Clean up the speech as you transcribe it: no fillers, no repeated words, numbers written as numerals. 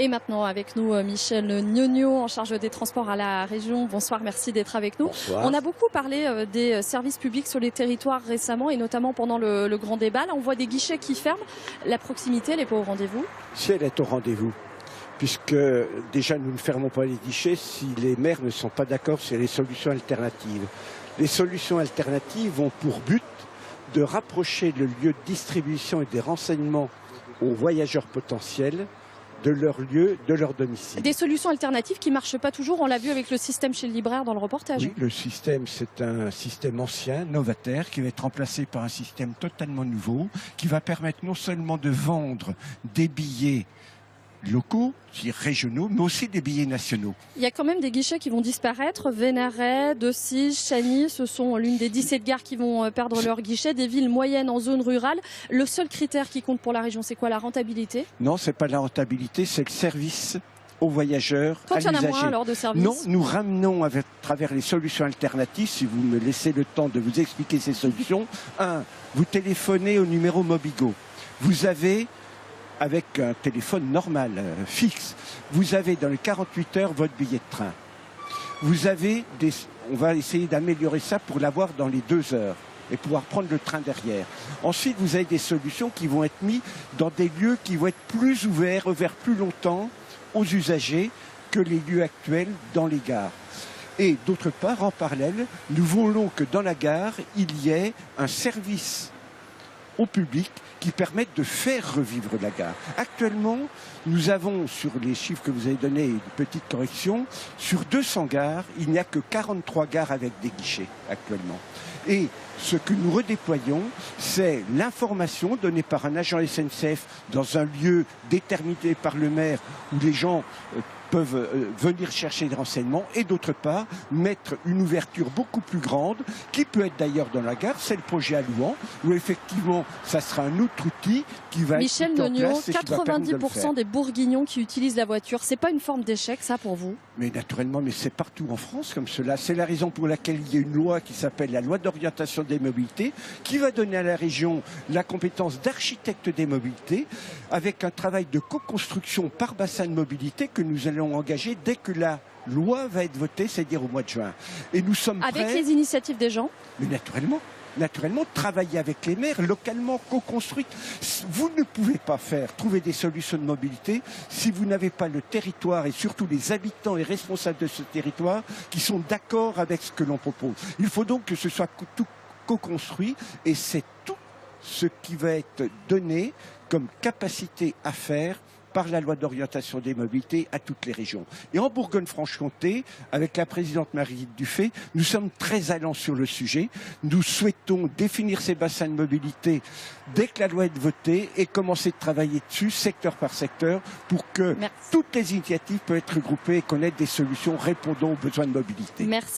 Et maintenant avec nous Michel Gnogno en charge des transports à la région. Bonsoir, merci d'être avec nous. Bonsoir. On a beaucoup parlé des services publics sur les territoires récemment et notamment pendant le grand débat. Là, on voit des guichets qui ferment. La proximité, elle n'est pas au rendez-vous? Si elle est au rendez-vous, puisque déjà nous ne fermons pas les guichets si les maires ne sont pas d'accord sur les solutions alternatives. Les solutions alternatives ont pour but de rapprocher le lieu de distribution et des renseignements aux voyageurs potentiels de leur lieu, de leur domicile. Des solutions alternatives qui ne marchent pas toujours, on l'a vu avec le système chez le libraire dans le reportage. Oui, le système, c'est un système ancien, novateur, qui va être remplacé par un système totalement nouveau, qui va permettre non seulement de vendre des billets locaux, régionaux, mais aussi des billets nationaux. Il y a quand même des guichets qui vont disparaître. Vénaret, Decize, Chagny, ce sont l'une des 17 gares qui vont perdre leur guichet. Des villes moyennes en zone rurale. Le seul critère qui compte pour la région, c'est quoi? La rentabilité? Non, c'est pas la rentabilité, c'est le service aux voyageurs, Quand à il y en a l'usager. moins alors de services? Non, nous ramenons à travers les solutions alternatives, si vous me laissez le temps de vous expliquer ces solutions. Vous téléphonez au numéro Mobigo. Vous avez, avec un téléphone normal, fixe, vous avez dans les 48 heures votre billet de train. Vous avez on va essayer d'améliorer ça pour l'avoir dans les 2 heures et pouvoir prendre le train derrière. Ensuite, vous avez des solutions qui vont être mises dans des lieux qui vont être plus ouverts plus longtemps aux usagers que les lieux actuels dans les gares. Et d'autre part, en parallèle, nous voulons que dans la gare, il y ait un service au public qui permettent de faire revivre la gare. Actuellement, nous avons, sur les chiffres que vous avez donnés, une petite correction, sur 200 gares, il n'y a que 43 gares avec des guichets actuellement. Et ce que nous redéployons, c'est l'information donnée par un agent SNCF dans un lieu déterminé par le maire où les gens peuvent venir chercher des renseignements et d'autre part mettre une ouverture beaucoup plus grande qui peut être d'ailleurs dans la gare, c'est le projet à Louan où effectivement ça sera un autre outil qui va Michel être mis en Gnogno, place et qui va permettre de le faire. 90% des bourguignons qui utilisent la voiture, c'est pas une forme d'échec ça pour vous? Mais naturellement, mais c'est partout en France comme cela. C'est la raison pour laquelle il y a une loi qui s'appelle la loi d'orientation des mobilités qui va donner à la région la compétence d'architecte des mobilités avec un travail de co-construction par bassin de mobilité que nous allons engager dès que la loi va être votée, c'est-à-dire au mois de juin. Et nous sommes prêts... Avec les initiatives des gens? Mais naturellement, travailler avec les maires, localement, co-construite. Vous ne pouvez pas trouver des solutions de mobilité si vous n'avez pas le territoire et surtout les habitants et responsables de ce territoire qui sont d'accord avec ce que l'on propose. Il faut donc que ce soit tout co-construit et c'est tout ce qui va être donné comme capacité à faire par la loi d'orientation des mobilités à toutes les régions. Et en Bourgogne-Franche-Comté, avec la présidente Marie Dufay, nous sommes très allants sur le sujet. Nous souhaitons définir ces bassins de mobilité dès que la loi est votée et commencer de travailler dessus, secteur par secteur, pour que toutes les initiatives puissent être regroupées et connaître des solutions répondant aux besoins de mobilité. Merci.